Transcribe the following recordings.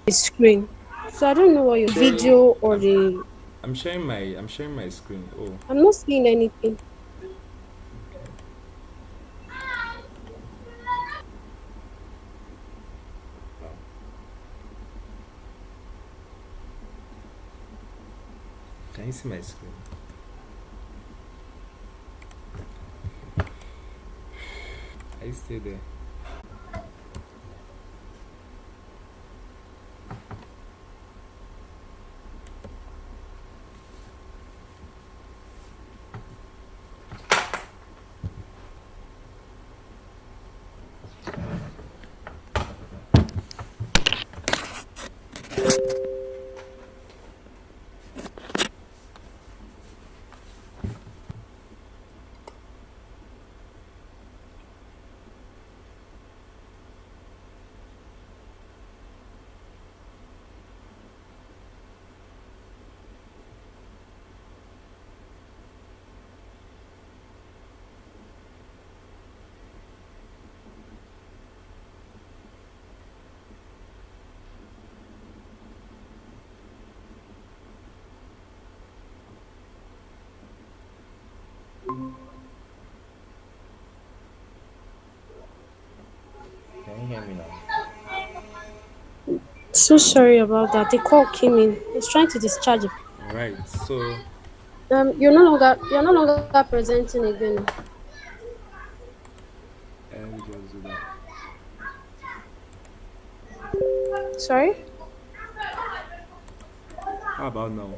the screen. So I don't know what your Sharing. video or the. I'm sharing my screen. Oh, I'm not seeing anything. okay. Wow. Can you see my screen? Are you still there? Can you hear me now? So sorry about that. The call came in. It's trying to discharge it. All right. So You're no longer presenting again. let me just do that. Sorry? How about now?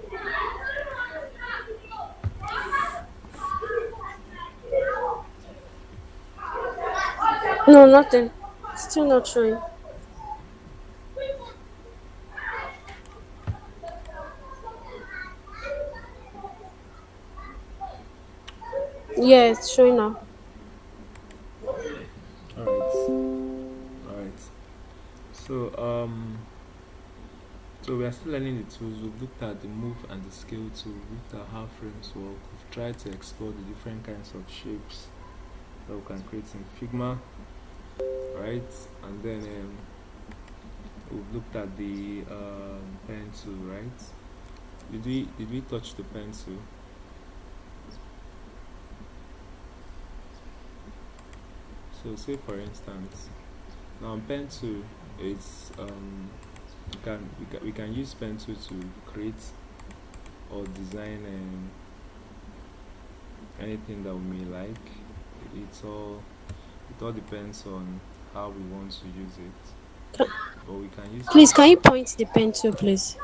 No, nothing. Still not showing. Yeah, it's showing now. All right. All right. So so we are still learning the tools. We've looked at the move and the scale tool. We've looked at how frames work. We've tried to explore the different kinds of shapes that we can create in Figma, right? And then we've looked at the pen tool, right? Did we touch the pen tool? So say for instance, now pen tool is we can use pen tool to create or design anything that we may like. It's all it all depends on how we want to use it. Ca- But we can use Please, pen can you tool. point the pen to, please?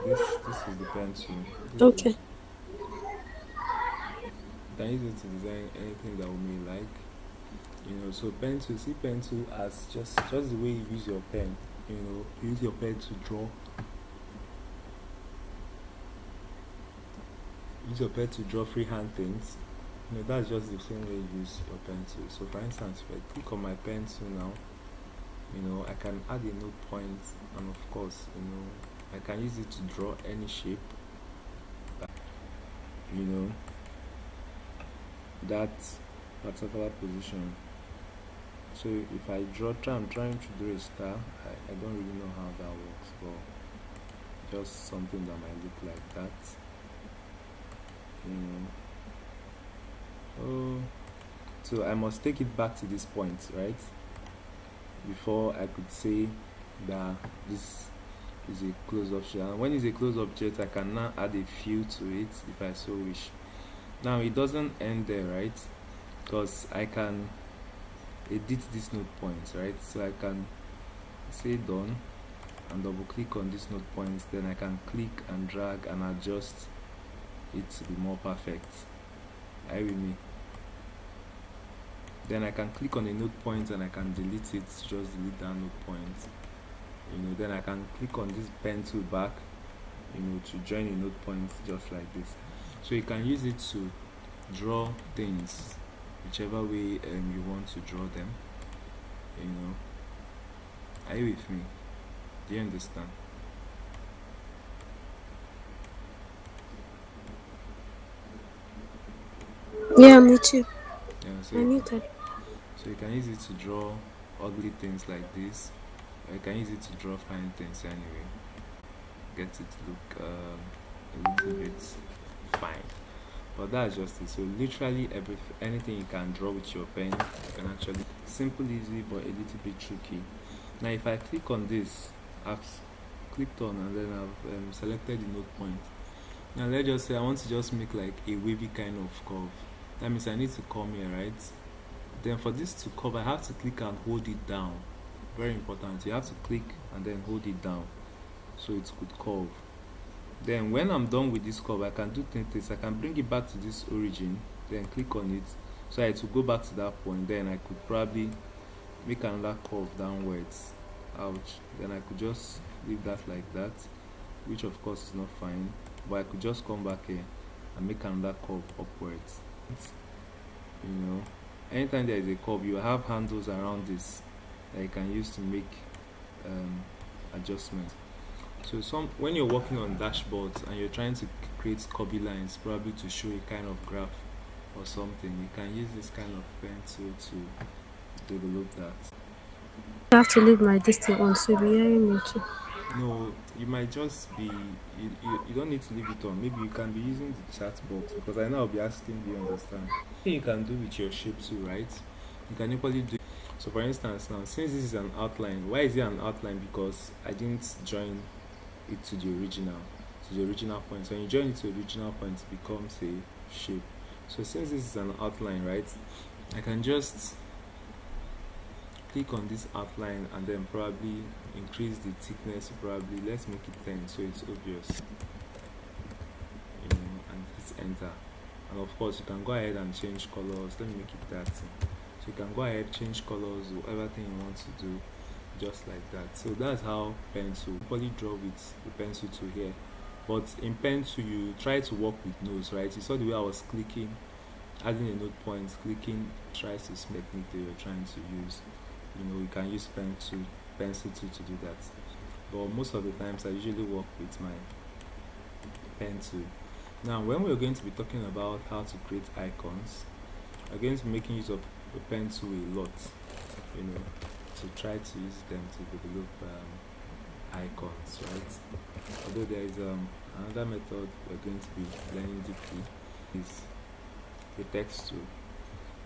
This is the pen tool. This is Okay. You can use it to design anything that we may like. So pen tool, see pen tool as just the way you use your pen. You use your pen to draw. Use your pen to draw freehand things. That's just the same way you use your pen tool. So for instance, if I click on my pen tool now, I can add a note point, and of course, I can use it to draw any shape. You know, that particular position. So if I'm trying to draw a star, I don't really know how that works, but just something that might look like that. You know. Oh, so I must take it back to this point, right? Before I could say that this is a closed object. And when it's a closed object, I can now add a fill to it if I so wish. Now it doesn't end there, right? Because I can edit this node points, right? So I can say done and double click on this node points, then I can click and drag and adjust it to be more perfect. Are you with me? Then I can click on a node point and I can delete it, just delete that node point. Then I can click on this pen tool back, to join a node point just like this. So you can use it to draw things whichever way you want to draw them. You know, are you with me? Do you understand? Yeah, me too. Yeah. So I you need can that. so you can use it to draw ugly things like this. I can use it to draw fine things anyway, get it to look a little bit fine. But that's just it. So literally anything you can draw with your pen, you can actually simple, easy, but a little bit tricky. Now if I click on this, I've clicked on and then I've selected the node point. Now let's just say I want to just make like a wavy kind of curve. That means I need to come here, right? Then for this to curve, I have to click and hold it down. Very important. You have to click and then hold it down so it could curve. Then when I'm done with this curve, I can do things. I can bring it back to this origin, then click on it so it will go back to that point. Then I could probably make another curve downwards. Ouch. Then I could just leave that like that, which of course is not fine, but I could just come back here and make another curve upwards. You know, anytime there is a curve, you have handles around this that you can use to make adjustments. So when you're working on dashboards and you're trying to create curvy lines, probably to show a kind of graph or something, you can use this kind of pencil to develop that. I have to leave my distance on, so you'll be hearing me too. No, you might just be you don't need to leave it on. Maybe you can be using the chat box, because I know I'll be asking, do you understand? You can do with your shape too, right? You can equally do. So for instance, now since this is an outline, why is it an outline? Because I didn't join it to the original point. So when you join it to the original point, it becomes a shape. So since this is an outline, right, I can just click on this outline and then probably increase the thickness. Probably let's make it 10 so it's obvious, and hit enter. And of course you can go ahead and change colors. Let me make it 30. So you can go ahead, change colors, whatever thing you want to do, just like that. So that's how pencil, probably draw with the pencil tool here. But in pencil you try to work with nodes, right? You saw the way I was clicking, adding a node point, clicking tries to technique that you're trying to use. You can use pencil tool to do that, but most of the times I usually work with my pen tool. Now when we're going to be talking about how to create icons, we're going to be making use of the pen tool a lot, to try to use them to develop icons, right? Although there is another method we're going to be learning deeply is the text tool.